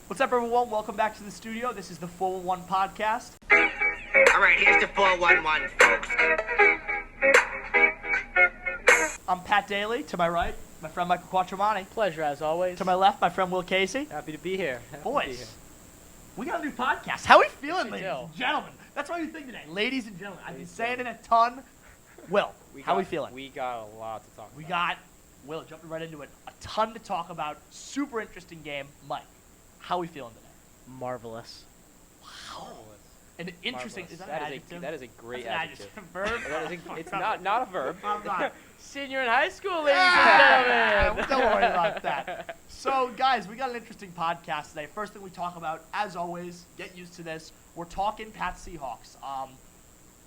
What's up, everyone? Welcome back to the studio. This is the 411 podcast. All right, here's the 411, folks. I'm Pat Daly. To my right, my friend Michael Quattromani. Pleasure, as always. To my left, my friend Will Casey. Happy to be here. Boys, we got a new podcast. How are we feeling, Yes, we ladies do. and gentlemen? That's what we think today. Ladies and gentlemen, I've been saying it a ton. Will, how are we feeling? We got a lot to talk about. We got, Will, jumping right into it, a ton to talk about. Super interesting game. Mike, how are we feeling today? Marvelous. Wow. An interesting, Marvelous. is that an That is adjective? that is a great That's an adjective. Verb? It's not a verb. I'm not. Senior in high school, ladies Ah, and gentlemen. don't worry about that. So, guys, we got an interesting podcast today. First thing we talk about, as always, get used to this. We're talking Pat Seahawks.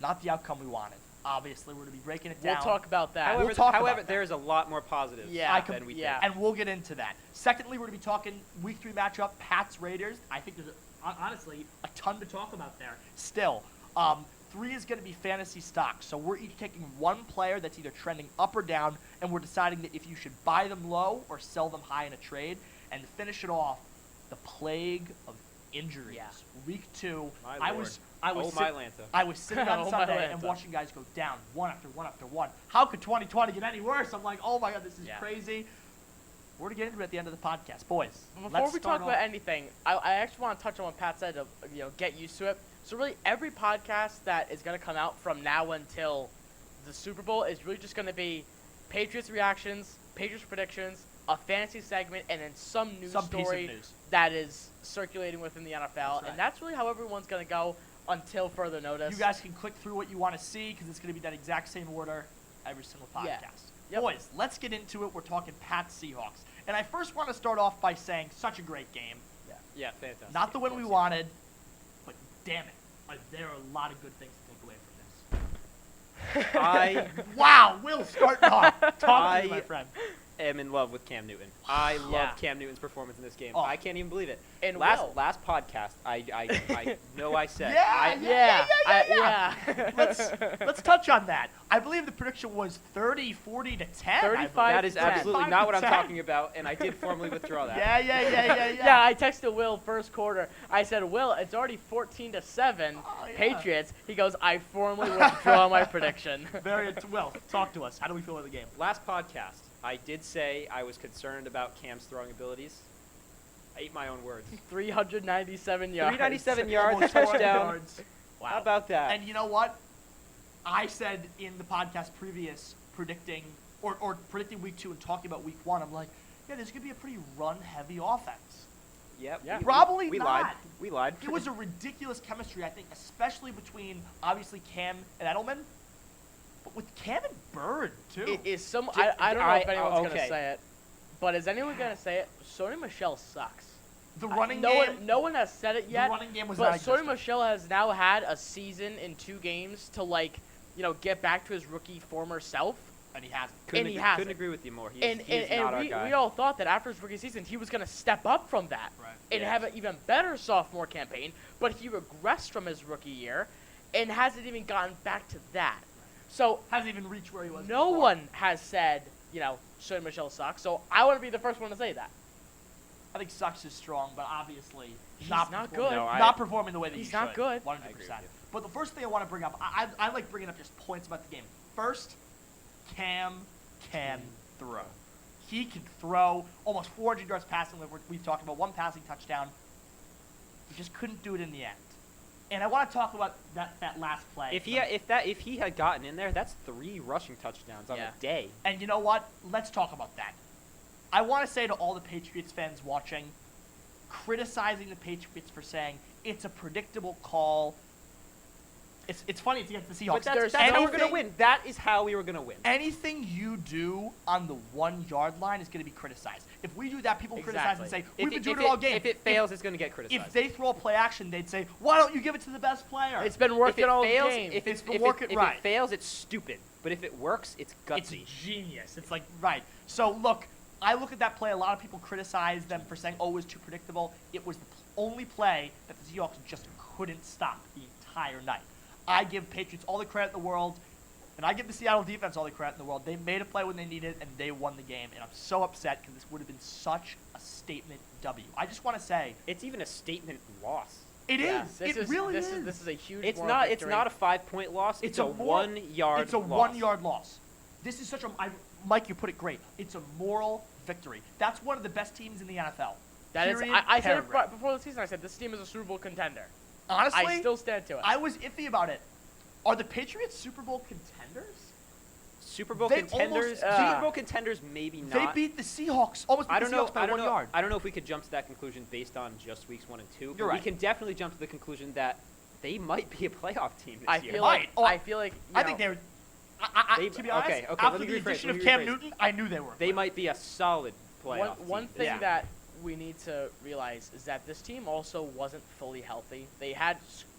Not the outcome we wanted. Obviously, we're going to be breaking it down. We'll talk about that. We'll talk However, about that. there is a lot more positives than we think. And we'll get into that. Secondly, we're going to be talking Week 3 matchup, Pats Raiders. I think there's, honestly, a ton to talk about there. Still, 3 is going to be fantasy stock. So we're each taking one player that's either trending up or down, and we're deciding that if you should buy them low or sell them high in a trade. And to finish it off, the plague of injuries. Yeah. Week 2, My I lord. was my Lanta. I was sitting on Oh, my Sunday and Lanta. watching guys go down one after one after one. How could 2020 get any worse? I'm like, oh my God, this is Yeah. crazy. We're going to get into it at the end of the podcast. Boys, Before let's we start talk about off- anything, I actually want to touch on what Pat said to get used to it. So really, every podcast that is going to come out from now until the Super Bowl is really just going to be Patriots reactions, Patriots predictions, a fantasy segment, and then some news Some piece of story news. that is circulating within the NFL. That's right. And that's really how everyone's going to go until further notice. You guys can click through what you want to see because it's going to be that exact same order every single podcast. Yeah. Yep. Boys, let's get into it. We're talking Pats Seahawks. And I first want to start off by saying such a great game. Yeah, fantastic. Not the Of win we course. wanted, but damn it. There are a lot of good things to take away from this. I Wow, Will, starting off. Talk to me, my I- friend. am in love with Cam Newton. I love Yeah. Cam Newton's performance in this game. Oh. I can't even believe it. And last Will. podcast, I know I said. Yeah, I, Yeah. Let's touch on that. I believe the prediction was 30, 40 to 10. 35 that is 10. absolutely 5 not to what I'm 10. talking about, and I did formally withdraw that. Yeah. Yeah, I texted Will first quarter. I said, Will, it's already 14-7, Oh, yeah. Patriots. He goes, I formally withdraw my prediction. Well, talk to us. How do we feel about the game? Last podcast, I did say I was concerned about Cam's throwing abilities. I ate my own words. 397 yards. 397 yards, Almost 400 touchdown. yards. Wow. How about that? And you know what? I said in the podcast previous predicting week 2 and talking about week 1, I'm like, yeah, there's going to be a pretty run-heavy offense. Yep. Yeah. Probably we not. lied. We lied. It was a ridiculous chemistry, I think, especially between, obviously, Cam and Edelman, but with Cam and Bird, too. It is some. Did- I don't know if anyone's going okay. to say it, but is anyone going to say it? Sony Michel sucks. The running no game, One, no one has said it yet. the running game was But not Sony existent. Michel has now had a season in 2 games to, get back to his rookie former self. And he hasn't. And he hasn't. Couldn't agree with you more. He And is not our guy. we all thought that after his rookie season, he was going to step up from that Right. and have an even better sophomore campaign. But he regressed from his rookie year and hasn't even gotten back to that. So Hasn't even reached where he was no before. one has said, Sony Michel sucks. So I want to be the first one to say that. I think sucks is strong, but obviously He's not not performing- good. No, not performing the way that He's he not should. good. 100%. I agree with you. But the first thing I want to bring up, I like bringing up just points about the game. First, Cam can throw. He can throw almost 400 yards passing. We've talked about 1 passing touchdown. He just couldn't do it in the end. And I want to talk about that last play. If he had gotten in there, that's 3 rushing touchdowns on Yeah. a day. And you know what? Let's talk about that. I want to say to all the Patriots fans watching, criticizing the Patriots for saying it's a predictable call. It's funny, it's against the Seahawks. But that's how we're going to win. That is how we were going to win. Anything you do on the 1-yard line is going to be criticized. If we do that, people criticize and say, Exactly. we've been doing it all game. If it fails, it's going to get criticized. If they throw a play action, they'd say, why don't you give it to the best player? It's been if working it all fails, game. if It's it, been if, working it, if right. it fails, it's stupid. But if it works, it's It's gutsy. genius. It's like, right. So, look, I look at that play. A lot of people criticize them for saying, oh, it was too predictable. It was the only play that the Seahawks just couldn't stop the entire night. I give Patriots all the credit in the world. And I give the Seattle defense all the credit in the world. They made a play when they needed it, and they won the game. And I'm so upset because this would have been such a statement W. I just want to say It's even a statement loss. it Yeah, is. It really is. This is a huge. It's moral not. victory. It's not a 5-point loss. It's a 1-yard. It's a loss. 1-yard loss. This is such a. Mike, you put it great. It's a moral victory. That's one of the best teams in the NFL. That is. Period, I said it paragraph. before the season. I said this team is a Super Bowl contender. Honestly, I still stand to it. I was iffy about it. Are the Patriots Super Bowl contenders? Super Bowl They contenders. almost- Super Bowl contenders, maybe They not. beat the Seahawks. Almost beat I don't the know. Seahawks by I don't 1 know. yard. I don't know if we could jump to that conclusion based on just weeks 1 and 2. But You're we right. can definitely jump to the conclusion that they might be a playoff team this I year. feel like. Right. Oh, I feel like. I think they're. To be honest, okay, let after me the rephrase, addition let of me Cam rephrase. Newton, I knew they were. They might be a solid playoff One team. thing Yeah. that we need to realize is that this team also wasn't fully healthy. They had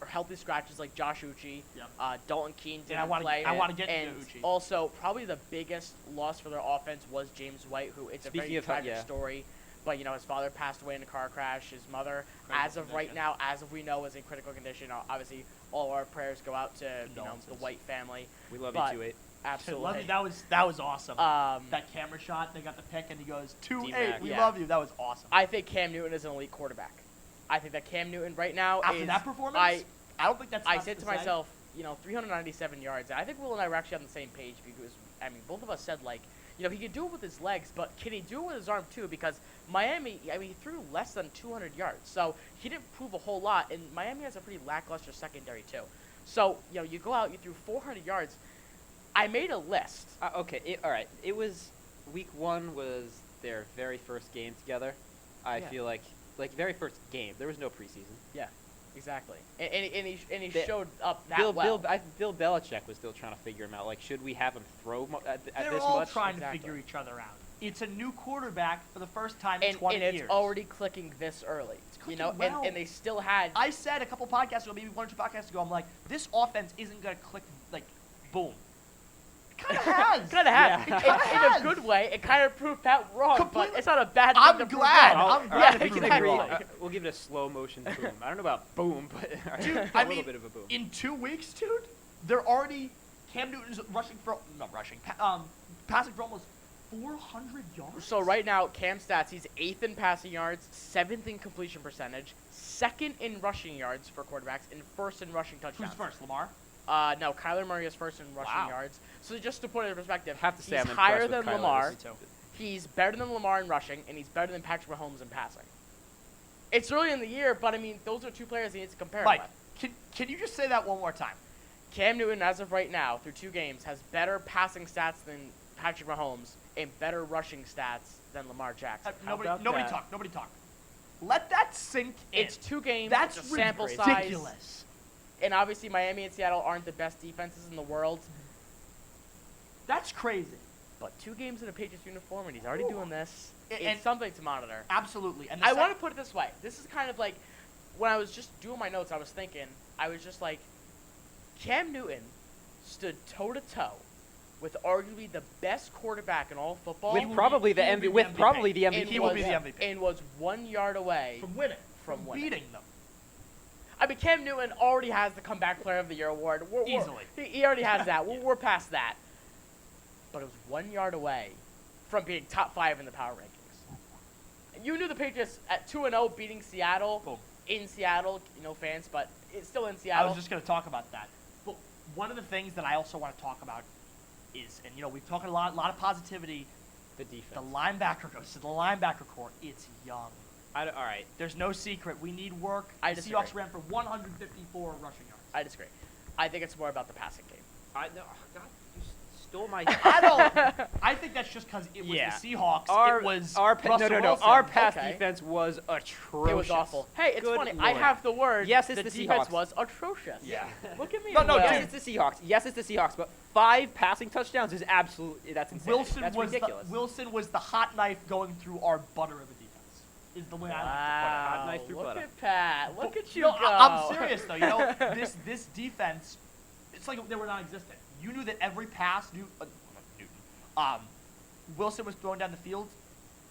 healthy scratches like Josh Uche, Yep. Dalton Keene didn't And I wanna- play. I wanna get and into Uche. also probably the biggest loss for their offense was James White, who it's a Speaking very of, tragic yeah. story. But his father passed away in a car crash. His mother, Critical as of right condition. now, as of we know, is in critical condition. Obviously, all our prayers go out to the Condolences. White family. We love but- you, 2-8. Absolutely. Love you. That was awesome. Um, That camera shot, they got the pick, and he goes 2-8. D-Mac. We Yeah. love you. That was awesome. I think Cam Newton is an elite quarterback. I think that Cam Newton right now After is that performance, I don't think that's. I tough said to say. myself, 397 yards. And I think Will and I were actually on the same page because both of us said he can do it with his legs, but can he do it with his arm too? Because Miami, he threw less than 200 yards, so he didn't prove a whole lot. And Miami has a pretty lackluster secondary too. So you go out, you threw 400 yards. I made a list. Okay, all right. It was week 1 was their very first game together. I Yeah. feel like very first game. There was no preseason. Yeah, exactly. And he They- showed up that Bill well. Bill Belichick was still trying to figure him out. Like, should we have him throw at They're this all much? trying Exactly. to figure each other out. It's a new quarterback for the first time in and 20 it's years. already clicking this early. clicking well. And they still had. I said a couple podcasts ago, maybe 1 or 2 podcasts ago, I'm like, this offense isn't gonna click like, boom. It kind of has. Kind of had. Yeah. It kinda In has. a good way, it kind of proved Pat wrong, Completely. but it's not a bad thing I'm to prove glad. wrong. I'm All glad Yeah, we can exactly. agree. We'll give it a slow motion boom. I don't know about boom, but Dude, a I little mean, bit of a boom. in 2 weeks, dude, they're already Cam Newton's passing for almost 400 yards. So right now, Cam stats, he's 8th in passing yards, 7th in completion percentage, 2nd in rushing yards for quarterbacks, and 1st in rushing touchdowns. Who's first, Lamar? No, Kyler Murray is 1st in rushing Wow. yards. So just to put it in perspective, Have to say he's I'm higher impressed than with Kyler Lamar. this season. He's better than Lamar in rushing, and he's better than Patrick Mahomes in passing. It's early in the year, but those are 2 players he needs to compare Mike, with. can you just say that one more time? Cam Newton, as of right now, through 2 games, has better passing stats than Patrick Mahomes and better rushing stats than Lamar Jackson. Nobody about that? talk. Let that sink in. It's 2 games. That's it's a sample ridiculous. size. And obviously, Miami and Seattle aren't the best defenses in the world. That's crazy. But 2 games in a Patriots uniform, and he's already Ooh. doing this. And- It's something to monitor. Absolutely. And I want to put it this way. This is kind of like when I was just doing my notes, I was thinking, I was just like, Cam Newton stood toe-to-toe with arguably the best quarterback in all of football. With probably the he will be MVP. With the probably the and MVP. He will was- be the MVP. And was 1 yard away. from winning, From winning. beating them. Cam Newton already has the Comeback Player of the Year award. Easily. He already has that. We're past that. But it was 1 yard away from being top 5 in the power rankings. You knew the Patriots at 2-0 beating Seattle. Boom. In Seattle, no fans, but it's still in I Seattle. was just going to talk about that. But one of the things that I also want to talk about is, and we've talked a lot of positivity. The defense. The linebacker goes to the linebacker core. It's young. All right. There's no secret. We need work. I The disagree. Seahawks ran for 154 rushing yards. I disagree. I think it's more about the passing game. No, God, you stole my. I don't. I think that's just because it was Yeah. the Seahawks. Our it was no. Russell Wilson. Our pass Okay. defense was atrocious. It was awful. Hey, it's Good funny. I Lord. have the word. Yes, it's the defense Seahawks. was atrocious. Yeah. Look at me. No, and no, Will. Yes, it's the Seahawks. Yes, it's the Seahawks. But 5 passing touchdowns is absolutely that's insane. That's ridiculous. Wilson was the hot knife going through our butter of a defense. Is the way I like to put it. Hot knife through look butter. at Pat. Look at you No, go. I'm serious though. This defense, it's like they were non-existent. You knew that every pass, Wilson was throwing down the field.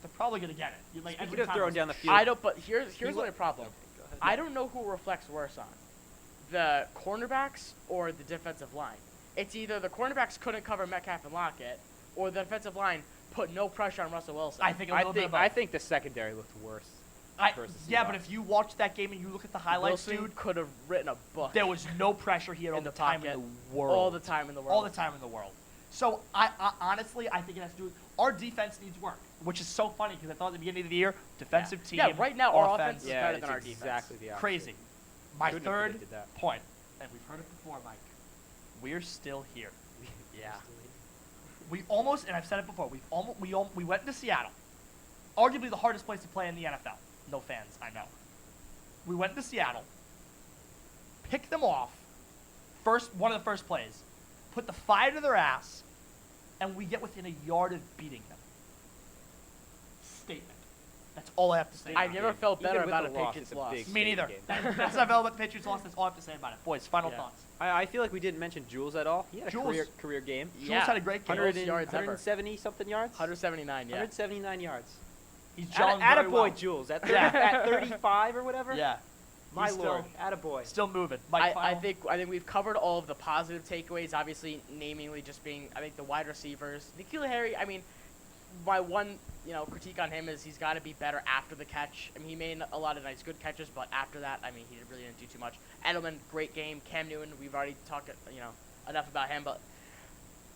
They're probably gonna get it. Like Speaking every of time throwing was- down the field, I don't. But here's wa- my problem. Go ahead. I don't know who reflects worse on, the cornerbacks or the defensive line. it's either the cornerbacks couldn't cover Metcalf and Lockett, or the defensive line put no pressure on Russell Wilson. I think a little bit of both. I think the secondary looked worse. versus the Yeah, Seahawks. but if you watch that game and you look at the highlights, Wilson dude, could have written a book. there was no pressure. He had all In the the time pocket. in the world. All the time in the world. All the time in the world. So I honestly, I think it has to do with our defense needs work, which is so funny because I thought at the beginning of the year, defensive team. Yeah, right now our offense is Yeah, better it's than our defense. exactly the opposite. Crazy. My Couldn't have third predicted that. point, and we've heard it before, Mike. We're still here. Yeah. We almost, and I've said it before, we went into Seattle, arguably the hardest place to play in the NFL. No fans, I know. We went to Seattle, picked them off, one of the first plays, put the fire to their ass, and we get within a yard of beating them. Statement. That's all I have to say. I never felt Even better with about the a loss, Patriots it's a loss. big Me neither. game. That's how I felt about the Patriots loss. That's all I have to say about it. Boys, final Yeah. thoughts. I feel like we didn't mention Jules at all. He had a Jules. career game. Jules Yeah. had a great game. 100 yards ever. 170 something yards. 179, yeah. 179 yards. He's gelling very Attaboy, well. Jules. At, Yeah. at 35 or whatever. Yeah. My He's lord. Attaboy. Still moving. Mike, I final? think we've covered all of the positive takeaways. Obviously, namely just being the wide receivers. N'Keal Harry. I mean, my one critique on him is he's got to be better after the catch. I mean, he made a lot of nice good catches, but after that, I mean, he really didn't do too much. Edelman, great game. Cam Newton, we've already talked enough about him, but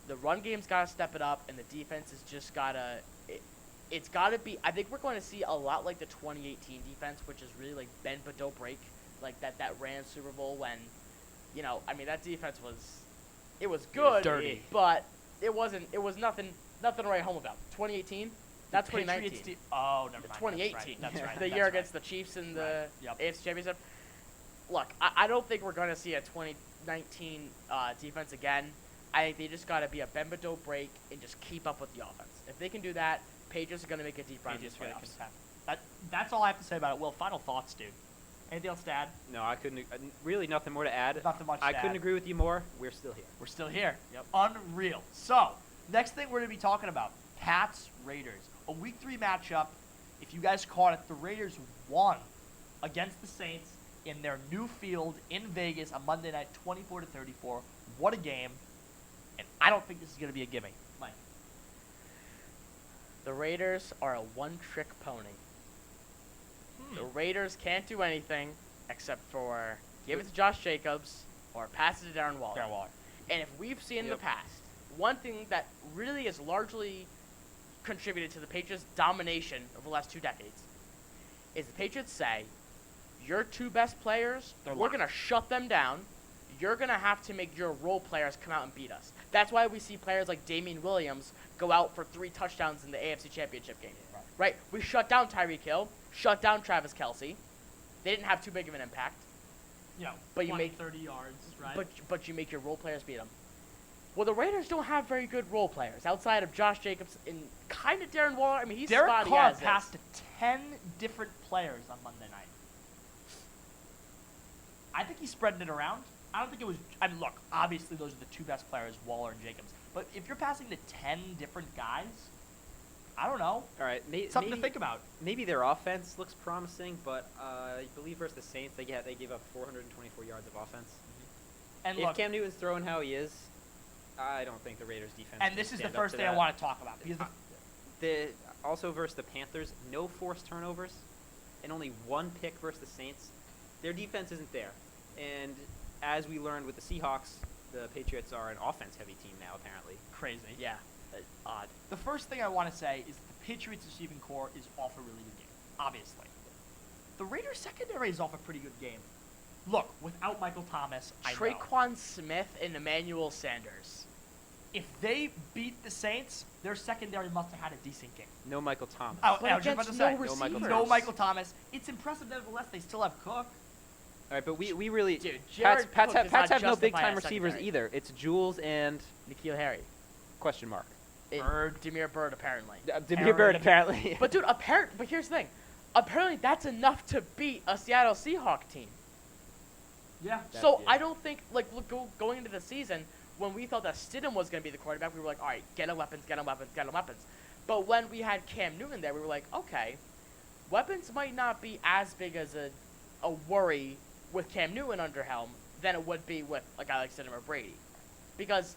the run game's got to step it up, and the defense has just got to. It's got to be. I think we're going to see a lot like the 2018 defense, which is really like bend but don't break, like that Rams Super Bowl when, that defense was good, dirty. but it wasn't. It was nothing to write home about. 2018, not 2019. Oh, never mind. 2018. That's right. The year against the Chiefs in the Yep. AFC Championship. Look, I don't think we're going to see a 2019 defense again. I think they just got to be a bend but don't break and just keep up with the offense. If they can do that, Patriots are going to make a deep run in the playoffs. That's all I have to say about it. Will, final thoughts, dude. Anything else to add? No, I couldn't. Really, nothing more to add. Nothing much to I add. couldn't agree with you more. We're still here. We're still here. Yep. Unreal. So, next thing we're going to be talking about, Pats Raiders. A Week 3 matchup. If you guys caught it, the Raiders won against the Saints in their new field in Vegas on Monday night, 24-34. What a game. And I don't think this is going to be a gimme. Mike. The Raiders are a one-trick pony. The Raiders can't do anything except for give it to Josh Jacobs or pass it to Darren Waller. Darren Waller. And if we've seen in the past, one thing that really has largely contributed to the Patriots' domination over the last 2 decades is the Patriots say, your 2 best players, we're going to shut them down. You're going to have to make your role players come out and beat us. That's why we see players like Damian Williams go out for 3 touchdowns in the AFC Championship game. Right? We shut down Tyreek Hill, shut down Travis Kelce. They didn't have too big of an impact. But 20, 30 yards, right? But you make your role players beat them. Well, the Raiders don't have very good role players outside of Josh Jacobs and kind of Darren Waller. I mean, he's Derek spotty Carr as is. passed to 10 different players on Monday night. I think he's spreading it around. I don't think it was. I mean, look, obviously those are the 2 best players, Waller and Jacobs. But if you're passing to 10 different guys, I don't know. All right, Something to think about. Maybe their offense looks promising, but I believe versus the Saints, they gave up 424 yards of offense. And If look, Cam Newton's throwing how he is, I don't think the Raiders defense. and can this is the stand up first to thing I that. want to talk about because Also versus the Panthers, no forced turnovers, and only 1 pick versus the Saints. Their defense isn't there, and as we learned with the Seahawks, the Patriots are an offense-heavy team now. Apparently, crazy. Yeah, odd. The first thing I want to say is that the Patriots receiving core is off a really good game, obviously. The Raiders secondary is off a pretty good game. Look, without Michael Thomas, I know. Traquan Smith and Emmanuel Sanders. If they beat the Saints, their secondary must have had a decent game. no Michael Thomas. I But was just about to against say, no No Michael receivers. no Michael Thomas. It's impressive, nevertheless. They still have Cook. All right, but we really Dude, Pats Jared Pats Cook have, does Pats not have no big justify time a receivers secondary. either. It's Jules and N'Keal Harry. question mark. Bird. Demir Bird, apparently. Demir Bird apparently. But, dude, but here's the thing. Apparently, that's enough to beat a Seattle Seahawks team. Yeah. So, yeah. I don't think, look, going into the season, when we thought that Stidham was going to be the quarterback, we were like, all right, get him weapons, get him weapons, get him weapons. But when we had Cam Newton there, we were like, okay, weapons might not be as big as a worry with Cam Newton under helm than it would be with a guy like Stidham or Brady. because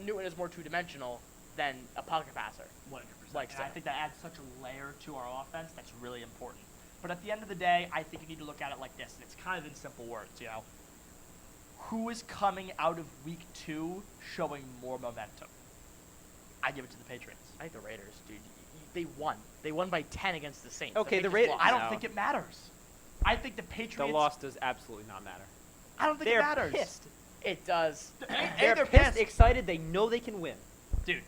Newton is more two-dimensional than a pocket passer. 100%. Like And I so. think that adds such a layer to our offense that's really important. But at the end of the day, I think you need to look at it like this, and it's kind of in simple words, Who is coming out of week 2 showing more momentum? I give it to the Patriots. I think the Raiders, dude. They won. They won by 10 against the Saints. Okay, the Patriots Raiders- lost. I don't No. think it matters. I think the The Patriots. loss does absolutely not matter. I don't think They're it matters. pissed. It does. They're pissed, excited. They know they can win. Dude.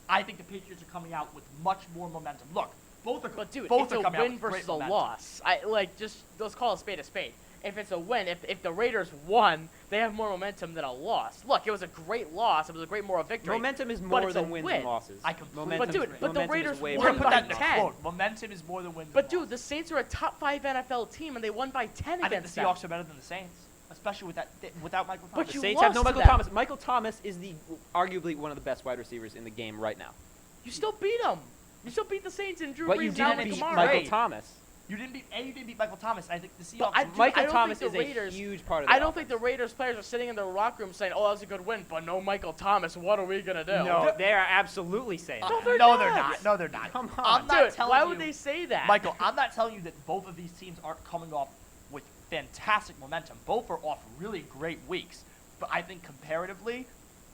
I think the Patriots are coming out with much more momentum. Look, both are. But dude, both it's are a coming out win with great versus a momentum. loss. Let's call a spade a spade. If it's a win, if the Raiders won, they have more momentum than a loss. Look, it was a great loss. It was a great moral victory. Momentum is but more it's a than wins win. and losses. I completely Momentum, But dude, agree. but the momentum is Raiders way We're won gonna put by that in a 10. quote. Momentum is more than wins. But and dude, losses. the Saints are a top 5 NFL team, and they won by 10 I think against the them. Seahawks are better than the Saints, especially without Michael But Thomas. The you Saints have no lost Michael to them. Thomas. Michael Thomas is arguably one of the best wide receivers in the game right now. You still beat them. You still beat the Saints and Drew But Brees you and didn't Alvin beat Kamara. Michael Great. Thomas. You didn't beat Michael Thomas. I think the Seahawks. But I- dude, Michael don't Thomas think is the a Raiders- huge part of the I don't think the offense. Raiders players are sitting in their locker room saying, "Oh, that was a good win," but no Michael Thomas. What are we gonna do? No, they are absolutely saying No, that. they're no, not. they're not. No, they're not. Come I'm on. not Dude, telling why you, would they say that? Michael, I'm not telling you that both of these teams aren't coming off with fantastic momentum. Both are off really great weeks. But I think comparatively,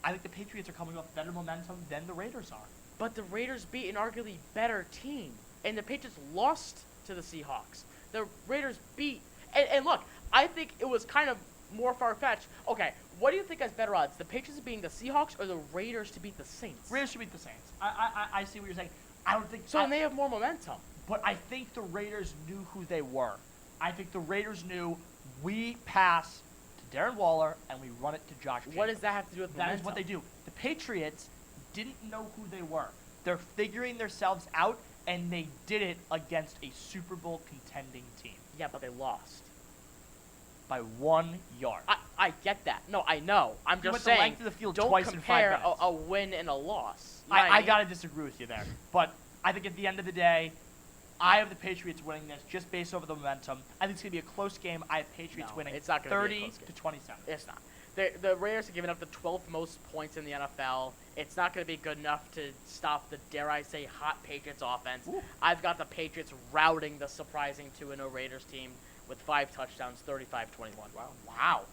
I think the Patriots are coming off better momentum than the Raiders are. But the Raiders beat an arguably better team, and the Patriots lost to the Seahawks. The Raiders beat, and look, I think it was kind of more far-fetched. Okay, what do you think has better odds, the Patriots beating the Seahawks or the Raiders to beat the Saints? Raiders should beat the Saints. I see what you're saying. I don't think So then they have more momentum. But I think the Raiders knew who they were. I think the Raiders knew we pass to Darren Waller and we run it to Josh Jacobs. What does that have to do with That momentum? is what they do. The Patriots didn't know who they were. They're figuring themselves out, and they did it against a Super Bowl contending team Yeah, but they lost. by 1 yard. I get that. No, I know. I'm You just went the saying, length of the field don't twice in 5 compare minutes. a win and a loss. You know what I mean? gotta disagree with you there. But I think at the end of the day, I have the Patriots winning this just based over the momentum. I think it's gonna be a close game. I have Patriots No, winning it's not gonna be a 30 close game. to 27. It's not. The Raiders have given up the 12th most points in the NFL. It's not going to be good enough to stop the, dare I say, hot Patriots offense. Ooh. I've got the Patriots routing the surprising 2-0 Raiders team with 5 touchdowns, 35-21. Wow.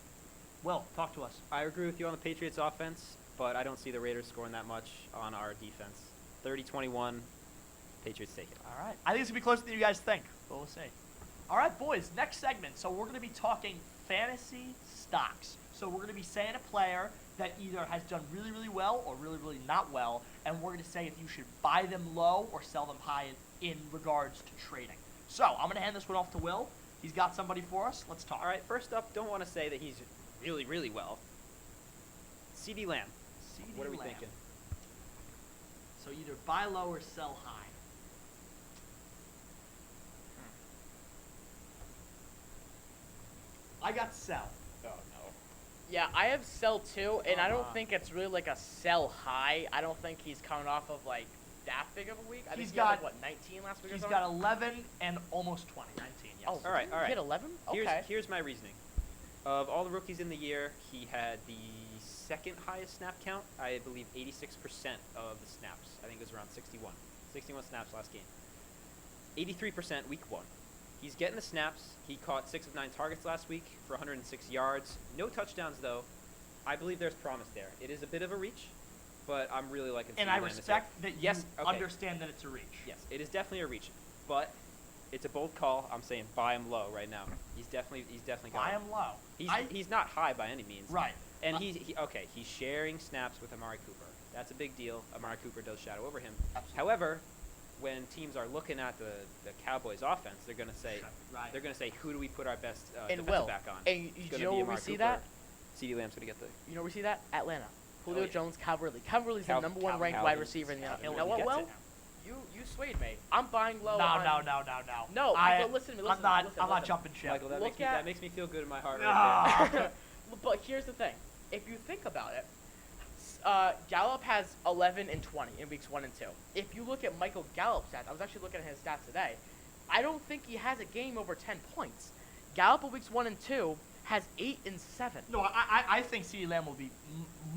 Will, talk to us. I agree with you on the Patriots offense, but I don't see the Raiders scoring that much on our defense. 30-21, Patriots take it. All right. I think it's gonna be closer than you guys think, but we'll see. All right, boys. Next segment. So we're gonna be talking fantasy stocks. So we're gonna be saying a player that either has done really, really well or really, really not well, and we're gonna say if you should buy them low or sell them high in regards to trading. So I'm gonna hand this one off to Will. He's got somebody for us. Let's talk. All right, first up, don't want to say that he's really, really well. CeeDee Lamb. CeeDee What are we Lamb. thinking? So either buy low or sell high. I got sell. Oh, no. Yeah, I have sell too, and I don't Uh-huh. think it's really like a sell high. I don't think he's coming off of like that big of a week. I He's think he had, like, got- what, 19 last week or He's something? got 11 and almost 20. 19, yes. Oh, All right, all right. He had 11? Okay. Here's my reasoning. Of all the rookies in the year, he had the second highest snap count. I believe 86% of the snaps. I think it was around 61. 61 snaps last game. 83% week 1. He's getting the snaps. He caught 6 of 9 targets last week for 106 yards. No touchdowns, though. I believe there's promise there. It is a bit of a reach, but I'm really liking And CeeDee I Lamb this year. respect that you Yes, okay. understand that it's a reach. Yes, it is definitely a reach, but it's a bold call. I'm saying buy him low right now. He's definitely got Buy it. him low. He's not high by any means. Right. And he's sharing snaps with Amari Cooper. That's a big deal. Amari Cooper does shadow over him. Absolutely. However, when teams are looking at the Cowboys offense, they're gonna say Right. who do we put our best And defensive Will, back on? and It's you gonna know be where we Amari see Cooper. that? CeeDee Lamb's gonna get the. You know where we see that? Atlanta. Julio yeah. Jones, Calvin Calvin the number 1 ranked wide receiver in the NFL. You know He what, gets Will? it. You swayed me. I'm buying low. No, on- no. No, I, but listen to me. I'm Listen, not. listen, I'm not listen. jumping ship. Michael, that Look makes me feel good in my heart Ah. right there. But here's the thing. If you think about it, Gallup has 11 and 20 in weeks 1 and 2. If you look at Michael Gallup's stats, I was actually looking at his stats today. I don't think he has a game over 10 points. Gallup in weeks 1 and 2 has 8 and 7. No, I think CeeDee Lamb will be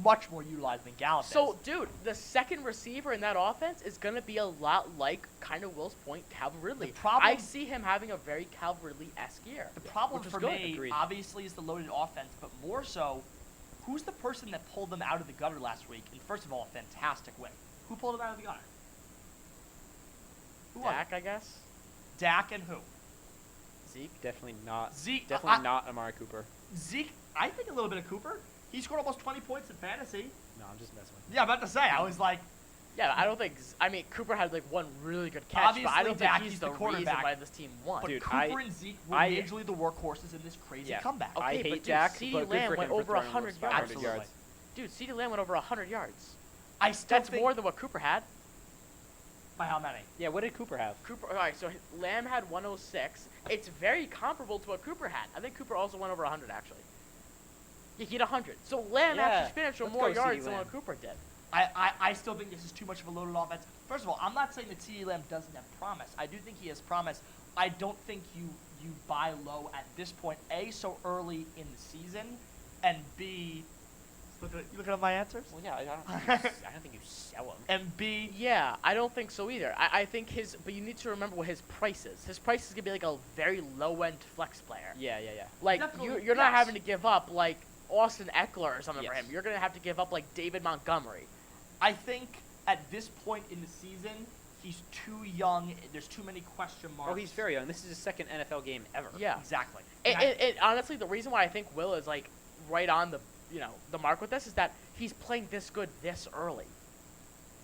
much more utilized than Gallup So, is. dude, the second receiver in that offense is going to be a lot like, kind of Will's point, Calvin Ridley. The problem- I see him having a very Calvin Ridley-esque year. The problem which is for good. me, Agreed. obviously, is the loaded offense, but more so, who's the person that pulled them out of the gutter last week? And first of all, a fantastic win. Who pulled them out of the gutter? Who was Dak, it? I guess. Dak and who? Zeke. Definitely not. Zeke. Definitely not Amari Cooper. Zeke, I think a little bit of Cooper. He scored almost 20 points in fantasy. No, I'm just messing with you. Yeah, I'm about to say, I was like, Yeah, I don't think. I mean, Cooper had like one really good catch, but I Obviously, don't Dak, think he's he's the the reason quarterback. why this team won. but Dude, Cooper and Zeke were I- majorly the workhorses in this crazy Yeah. comeback. Okay, I but hate dude, Dak, CeeDee but good Lamb for went him for over throwing 100 almost 500 yards. Absolutely. yards. Dude, CeeDee Lamb went over 100 yards. I still That's think, more than what Cooper had. by how many? Yeah, what did Cooper have? Cooper. All right, so Lamb had 106. It's very comparable to what Cooper had. I think Cooper also went over 100 actually. Yeah, he had 100. So Lamb Yeah, actually finished with let's more go, yards CeeDee than what Lamb. Cooper did. I still think this is too much of a loaded offense. First of all, I'm not saying that CeeDee Lamb doesn't have promise. I do think he has promise. I don't think you buy low at this point, A, so early in the season, and B, you looking at my answers? Well, yeah, I don't think you sell him. And B, Yeah, I don't think so either. I think but you need to remember what his price is. His price is gonna be like a very low-end flex player. Yeah. Like Definitely, you're not yes. having to give up like Austin Eckler or something for Yes. him. You're gonna have to give up like David Montgomery. I think at this point in the season, he's too young. There's too many question marks. Oh, he's very young. This is his second NFL game ever. Yeah. Exactly. And honestly, the reason why I think Will is like right on the mark with this is that he's playing this good this early.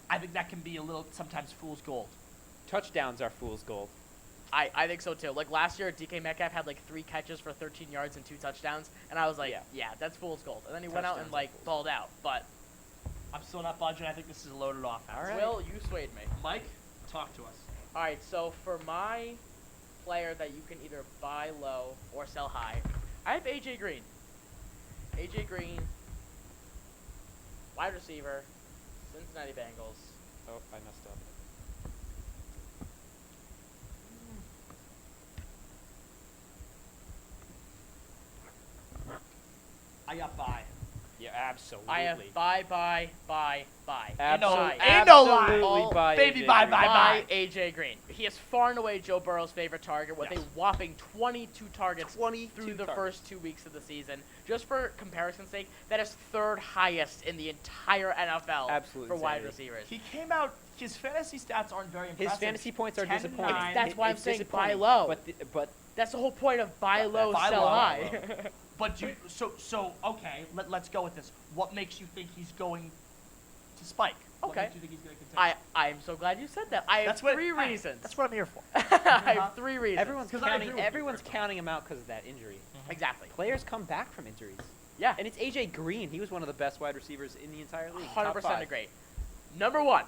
I think that can be a little sometimes fool's gold. Touchdowns are fool's gold. I think so too. Like last year, DK Metcalf had like 3 catches for 13 yards and 2 touchdowns, and I was like, yeah that's fool's gold. And then he went out and Touchdowns like are fool's balled out. But I'm still not budging. I think this is a loaded offense. All right. Will, you swayed me. Mike, talk to us. All right, so for my player that you can either buy low or sell high, I have AJ Green. AJ Green, wide receiver, Cincinnati Bengals. Oh, I messed up. I got by. Yeah, absolutely. I have buy. Absolutely. Ain't no lie. Absolutely buy Baby, AJ buy, Green. buy. AJ Green. He is far and away Joe Burrow's favorite target with Yes. a whopping 22 targets 22 through the targets. first 2 weeks of the season. Just for comparison's sake, that is 3rd highest in the entire NFL Absolute for wide insanity. receivers. He came out. His fantasy stats aren't very impressive. His fantasy points are 10 and disappointing. 9. That's why I'm It's saying buy disappointing. low. But That's the whole point of buy low, buy sell low. high. But so okay. Let's go with this. What makes you think he's going to spike? What Okay. makes you think he's going to continue? I'm so glad you said that. I have That's what, 3 hey, reasons. That's what I'm here for. I have 3 reasons. everyone's 'Cause I agree counting. with you, Everyone's personally. counting him out because of that injury. Exactly. Players come back from injuries, Yeah. and it's AJ Green. He was one of the best wide receivers in the entire league. Top 100% 5. agree. Number 1,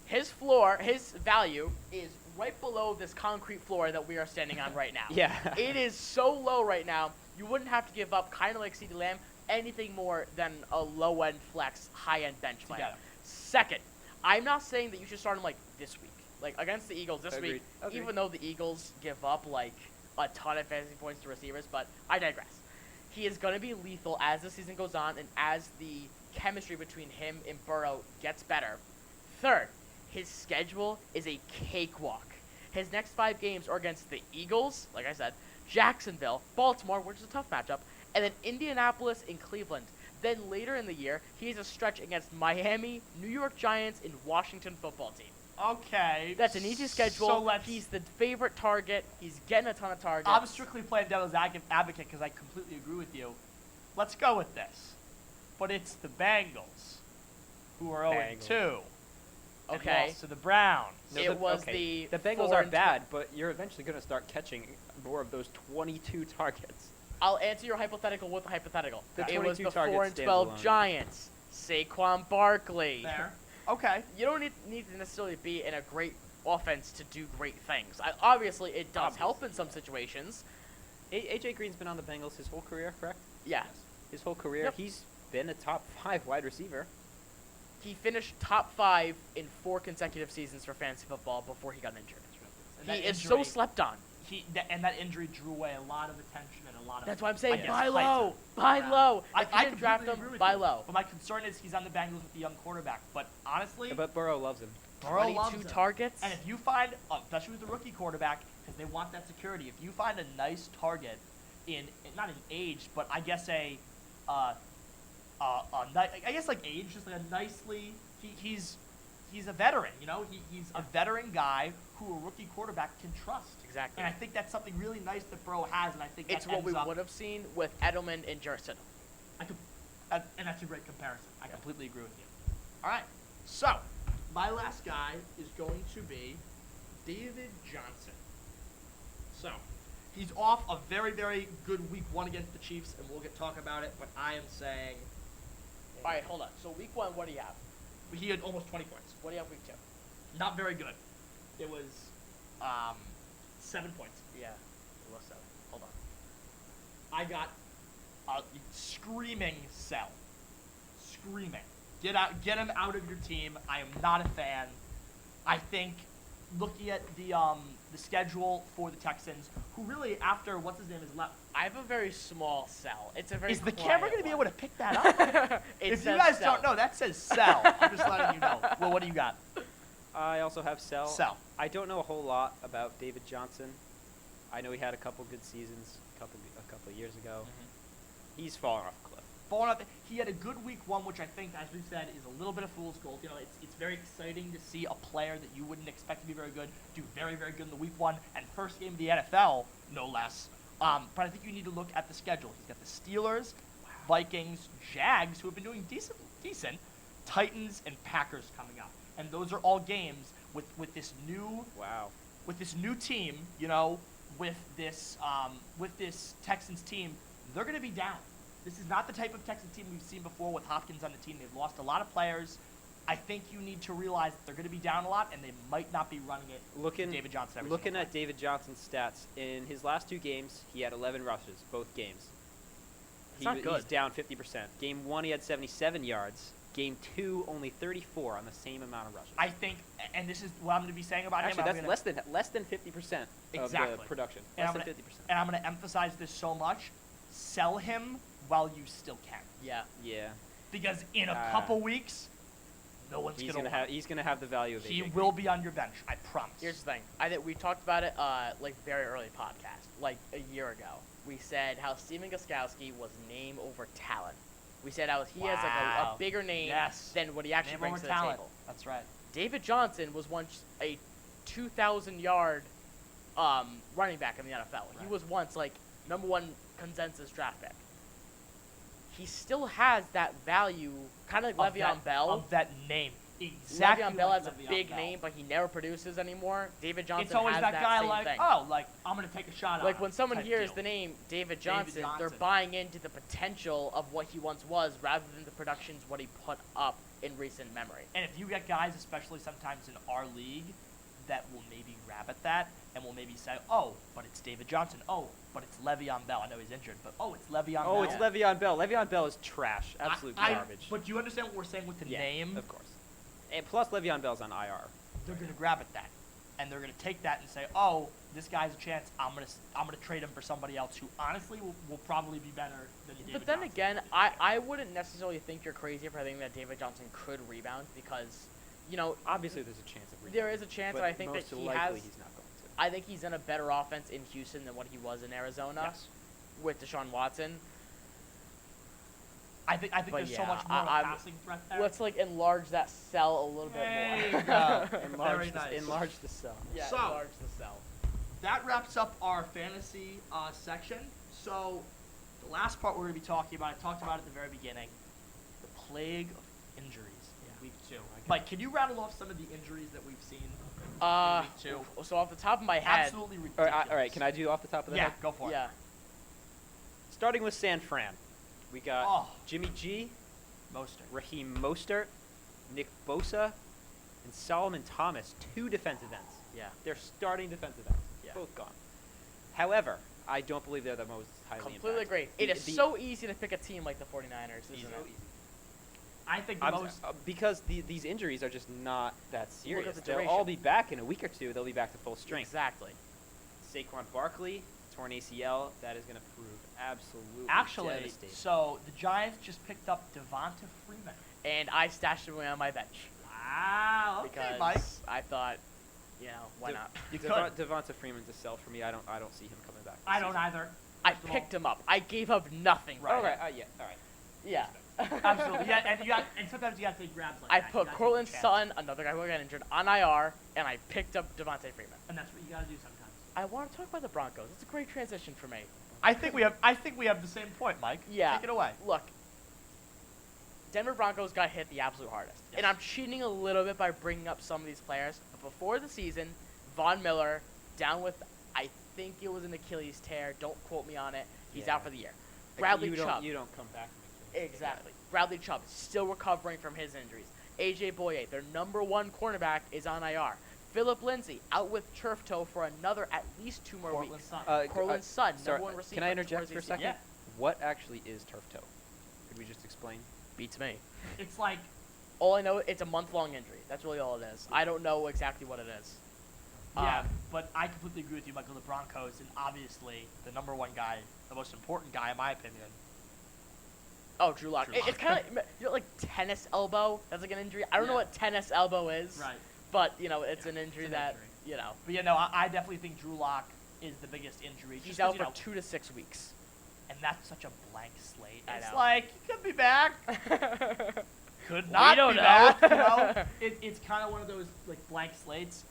his value is right below this concrete floor that we are standing on right now. Yeah. It is so low right now, you wouldn't have to give up, kind of like CeeDee Lamb, anything more than a low-end flex, high-end bench player. Together. Second, I'm not saying that you should start him like this week. Like against the Eagles this Agreed. week, Agreed. even though the Eagles give up like a ton of fantasy points to receivers, but I digress. He is going to be lethal as the season goes on and as the chemistry between him and Burrow gets better. Third, his schedule is a cakewalk. His next 5 games are against the Eagles, like I said, Jacksonville, Baltimore, which is a tough matchup, and then Indianapolis and Cleveland. Then later in the year, he has a stretch against Miami, New York Giants, and Washington football team. Okay. That's an easy schedule. So let's. He's the favorite target. He's getting a ton of targets. I'm strictly playing devil's advocate because I completely agree with you. Let's go with this. But it's the Bengals who are 0-2. And Okay. lost to the Browns. No, It was the the Bengals 4 are and bad, but you're eventually going to start catching more of those 22 targets. I'll answer your hypothetical with a hypothetical. The It was 22 the targets 4 and stands 12 alone. Giants. Saquon Barkley. There. Okay. You don't need to necessarily be in a great offense to do great things. Obviously, it does help in some situations. AJ Green's been on the Bengals his whole career, correct? Yeah. His whole career, Yep. he's been a top 5 wide receiver. He finished top 5 in 4 consecutive seasons for fantasy football before he got injured. And that He is injury- so slept on. and that injury drew away a lot of attention and a lot of. That's why I'm saying guess, buy hype. low. Buy Yeah. low. I If you didn't draft completely him, agree with buy you. low. But my concern is he's on the Bengals with the young quarterback. But honestly, But Burrow loves him. Burrow loves 22 him. targets. And if you find, especially with the rookie quarterback, because they want that security, if you find a nice target not in age, but I guess I guess like age, just like a nicely, he's a veteran, you know, he's a veteran guy who a rookie quarterback can trust. Exactly. And I think that's something really nice that Burrow has, and I think It's that what we ends up- would have seen with Edelman and Jarrett Stidham. and that's a great comparison. I completely agree with you. All right, so my last guy is going to be David Johnson. So he's off a very, very good week 1 against the Chiefs, and we'll talk about it. But I am saying All right, hold on. So week 1, what do you have? he had almost 20 points. What do you have week 2? Not very good. It was 7 points. Yeah, it was 7. Hold on. I got a screaming sell. Screaming. Get him out of your team. I am not a fan. I think looking at the schedule for the Texans, who really after what's his name is left. I have a very small cell. It's a very Is the quiet camera going to be able one. to pick that up? It If you says guys sell. don't know, that says sell. I'm just letting you know. Well, what do you got? I also have Sell. Sell. I don't know a whole lot about David Johnson. I know he had a couple good seasons a couple of years ago. He's fallen off a cliff. Falling out. He had a good week 1, which I think, as we said, is a little bit of fool's gold. You know, it's very exciting to see a player that you wouldn't expect to be very good do very, very good in the week 1 and first game of the NFL, no less. But I think you need to look at the schedule. He's got the Steelers, Vikings, Jags, who have been doing decent, Titans, and Packers coming up, and those are all games with this new team. You know, with this Texans team, they're going to be down. This is not the type of Texans team we've seen before with Hopkins on the team. They've lost a lot of players. I think you need to realize that they're going to be down a lot, and they might not be running it with David Johnson every Looking single at David Johnson's stats, in his last 2 games, he had 11 rushes, both games. That's not good. He's down 50%. Game 1, he had 77 yards. Game 2, only 34 on the same amount of rushes. I think, and this is what I'm going to be saying about Actually, him. that's less than 50% of Exactly. the production. And Less I'm than gonna- 50%. And I'm going to emphasize this so much. Sell him while you still can. Yeah. Yeah. Because in a couple weeks, no one's He's going to gonna have the value of He AJ will be on your bench, I promise. Here's the thing. I think we talked about it like very early podcast, like a year ago. We said how Steven Gostkowski was name over talent. We said how he has like Wow. a bigger name Yes. than what he actually Name brings over to the talent. table. That's right. David Johnson was once a 2,000-yard running back in the NFL. He Right. was once like #1 consensus draft pick. He still has that value, kind of like Le'Veon Bell. Of that name. Exactly. Le'Veon Bell like has a Le'Veon big Bell. name, but he never produces anymore. David Johnson It's always has that guy same like, thing. I'm going to take a shot Like on when him someone type hears deal. the name David Johnson, they're Johnson. buying into the potential of what he once was rather than the productions what he put up in recent memory. And if you get guys, especially sometimes in our league, that will maybe grab at that and will maybe say, oh, but it's David Johnson. Oh, but it's Le'Veon Bell. I know he's injured, but it's Le'Veon Bell. Oh, it's Le'Veon Bell. Le'Veon Bell is trash. Absolute garbage. But do you understand what we're saying with the Yeah, name? Of course. And plus, Le'Veon Bell's on IR. They're going to grab at that. And they're going to take that and say, oh, this guy's a chance. I'm gonna trade him for somebody else who honestly will probably be better than David But then Johnson. again, I wouldn't necessarily think you're crazy for thinking that David Johnson could rebound because, you know, Obviously, there's a chance of rebound. there is a chance, but but I think that most he likely has. he's not going to. I think he's in a better offense in Houston than what he was in Arizona Yes. with Deshaun Watson. I think But there's so yeah, much more of a I'm- passing threat there. Let's like enlarge that cell a little bit There more. you go. Enlarge, Very the, nice. enlarge the cell. Yeah, So- enlarge the cell. That wraps up our fantasy section. So the last part we're going to be talking about, I talked about it at the very beginning, the plague of injuries in week 2. Mike, can you rattle off some of the injuries that we've seen in week 2? So off the top of my head, Absolutely All ridiculous. right, can I do off the top of the Yeah, head? go for it. yeah, Starting with San Fran. We got Oh, Jimmy G, Mostert. Raheem Mostert, Nick Bosa, and Solomon Thomas, 2 defensive ends. yeah, They're starting defensive ends. Yeah. Both gone. However, I don't believe they're the most highly completely impactful. agree. It is The- so easy to pick a team like the 49ers, isn't Easy. it? I think the I'm- most. because these injuries are just not that serious. the They'll duration. all be back in a week or two. They'll be back to full strength. Exactly. Saquon Barkley, torn ACL. That is going to prove absolutely Actually, devastating. so the Giants just picked up Devonta Freeman. And I stashed him away on my bench. Wow. Okay, Because Mike. I thought, why not? You could. Devonta Freeman's a sell for me. I don't see him coming back. I don't either. I First of all- picked him up. I gave up nothing. Right. Okay. Yeah. All right. Yeah. Absolutely. Yeah, and sometimes you got to take grabs like I that. You put gotta take Cortland a chance. Sutton, another guy who got injured, on IR, and I picked up Devontae Freeman. And that's what you got to do sometimes. I want to talk about the Broncos. It's a great transition for me. I think we have the same point, Mike. Yeah. Take it away. Look, Denver Broncos got hit the absolute hardest. Yes. And I'm cheating a little bit by bringing up some of these players. But before the season, Von Miller, down with, I think it was an Achilles tear. Don't quote me on it. He's Yeah. out for the year. Bradley Chubb. You don't come back from it. Exactly. Bradley Chubb is still recovering from his injuries. A.J. Boye, their number one cornerback, is on IR. Philip Lindsay, out with turf toe for another at least 2 more Cortland weeks. Sutton. Cortland Sutton, Sorry, number one receiver. can I interject for a towards second? Yeah. What actually is turf toe? Could we just explain? Beats me. It's like All I know, it's a month-long injury. That's really all it is. I don't know exactly what it is. yeah, but I completely agree with you, Michael. The Broncos, and obviously the number one guy, the most important guy in my opinion. Oh, Drew Lock. Drew It's Lock. kind of like tennis elbow. That's like an injury. I don't know Yeah. what tennis elbow is. Right. But it's an injury an that injury. But I definitely think Drew Lock is the biggest injury. he's just out 'cause, for 2 to 6 weeks. and that's such a blank slate. I It's know. like he could be back, could We not don't be know. back. It's kind of one of those like blank slates.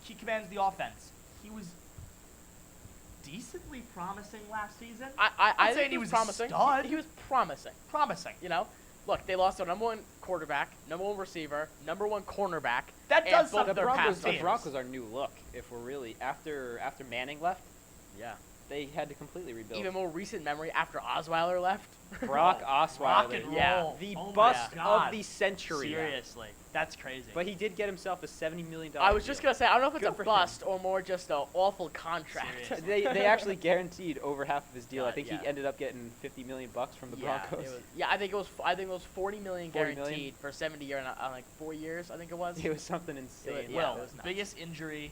He commands the offense. He was decently promising last season. I I'm think saying he he was was a promising. stud. He was promising. Promising. Look, they lost their number one quarterback, number one receiver, number one cornerback. That and does both something. of their pass The teams. Broncos are new look. If we're really after Manning left, Yeah. they had to completely rebuild. Even more recent memory after Osweiler left. Brock Rock Osweiler, and Yeah. roll. the Oh my bust God. of the century. Seriously, that's crazy. But he did get himself a $70 million. I was just deal. gonna say I don't know if it's Good a for him. bust or more just an awful contract. Seriously. They actually guaranteed over half of his deal. I God, think yeah. he ended up getting $50 million from the Yeah, Broncos. I think it was 40 million 40 guaranteed million? for 70 years on like 4 years. I think it was. It was something insane. Yeah, Will, it was nuts. biggest injury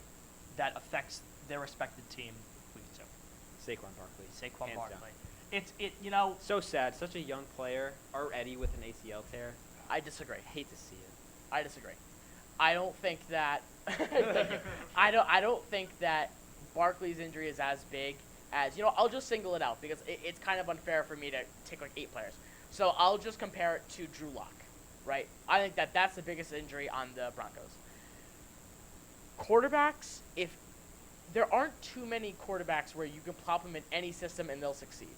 that affects their respective team, week 2. Saquon Barkley. Saquon Hands Barkley. down. So sad. Such a young player already with an ACL tear. I disagree. I hate to see it. I disagree. I don't think that. Thank you. I don't think that Barkley's injury is as big as I'll just single it out because it's kind of unfair for me to take like 8 players. So I'll just compare it to Drew Lock, right? I think that's the biggest injury on the Broncos. Quarterbacks, if there aren't too many quarterbacks where you can plop them in any system and they'll succeed.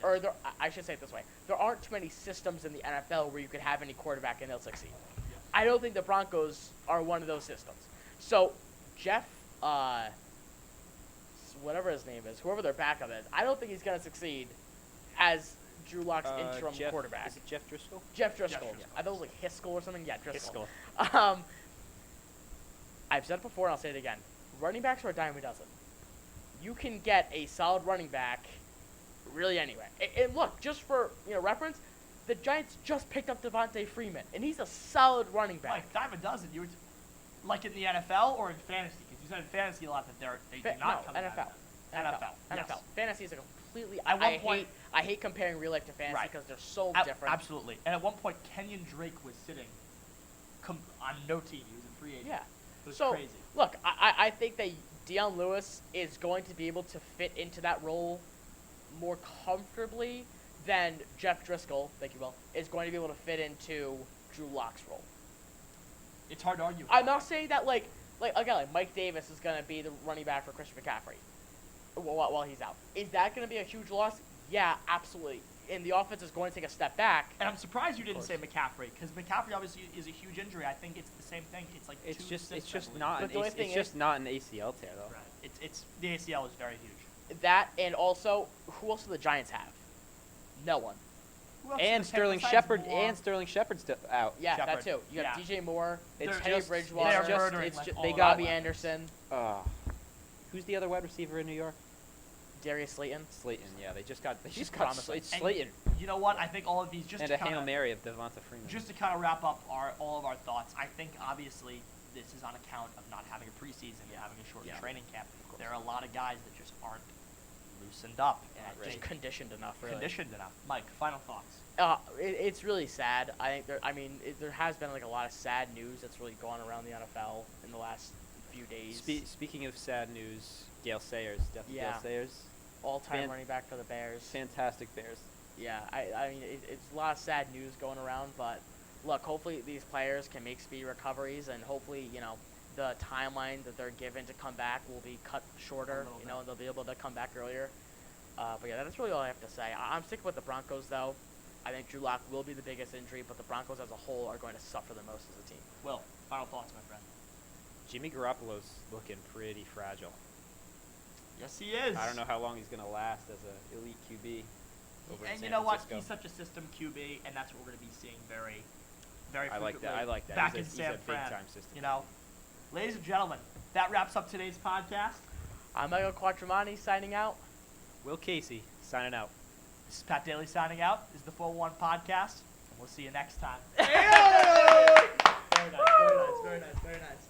Or I should say it this way: there aren't too many systems in the NFL where you could have any quarterback and they'll succeed. I don't think the Broncos are one of those systems. So Jeff, whatever his name is, whoever their backup is, I don't think he's gonna succeed as Drew Lock's interim quarterback. Is it Jeff Driscoll? Jeff Driscoll. Driscoll. I thought it was like Hiscoll or something. Yeah, Driscoll. Driscoll. I've said it before and I'll say it again. Running backs are a dime a dozen. You can get a solid running back really anywhere. And look, just for reference, the Giants just picked up Devontae Freeman, and he's a solid running back. Like dime a dozen. You were like in the NFL or in fantasy? Because you said in fantasy a lot that they do not come NFL. NFL. NFL. Yes. Fantasy is a completely. At one point- I hate comparing real life to fantasy Right. because they're so different. Absolutely. And at one point, Kenyon Drake was sitting on no team. He was a free agent. Yeah. It was So crazy. look, I think that Deion Lewis is going to be able to fit into that role more comfortably than Jeff Driscoll, thank you, Will, is going to be able to fit into Drew Lock's role. It's hard to argue. with I'm that. not saying that like Mike Davis is going to be the running back for Christian McCaffrey while he's out. Is that going to be a huge loss? Yeah, absolutely. And the offense is going to take a step back. And I'm surprised you didn't course. say McCaffrey because McCaffrey obviously is a huge injury. I think it's the same thing. It's like It's 2 just assists, I just believe. not But an the only AC thing it's just not an ACL tear though. Right. It's the ACL is very huge. That and also, who else do the Giants have? No one. Who else And is the Sterling besides Shepard Moore? Shepard's out. Yeah, that Shepard. too. You got Yeah. DJ Moore, It's Teddy just Bridgewater, they're it's just, murdering it's like just all they of got Bobby Anderson, who's the other wide receiver in New York? Darius Slayton. Slayton. Yeah, they just got promising. it's And Slayton You know what? I think all of these just and to a Hail kinda, Mary of Devonta Freeman. just to kind of wrap up all of our thoughts. I think obviously this is on account of not having a preseason, having a shortened Yeah. training camp. There are a lot of guys that just aren't loosened up and Not Just ready. conditioned enough, really. conditioned enough. Mike, final thoughts. It's really sad. I think there has been like a lot of sad news that's really gone around the NFL in the last few days. Speaking of sad news, Gale Sayers, death of Yeah. Gale Sayers, All-time fan- running back for the Bears. fantastic Bears. Yeah, I mean, it's a lot of sad news going around, but look, hopefully these players can make speedy recoveries, and hopefully, the timeline that they're given to come back will be cut shorter, little bit. they'll be able to come back earlier. But yeah, that's really all I have to say. I'm sticking with the Broncos, though. I think Drew Lock will be the biggest injury, but the Broncos as a whole are going to suffer the most as a team. Will, final thoughts, my friend. Jimmy Garoppolo's looking pretty fragile. Yes, he is. I don't know how long he's going to last as an elite QB over in And San you know what? Francisco. He's such a system QB, and that's what we're going to be seeing very, very I like frequently. that. I like that. Back he's in a, San he's a Fran. big-time system. You know, ladies and gentlemen, that wraps up today's podcast. I'm Michael Quattramani signing out. Will Casey signing out. This is Pat Daly signing out. This is the 401 Podcast, and we'll see you next time. Very nice, very nice, very nice, very nice.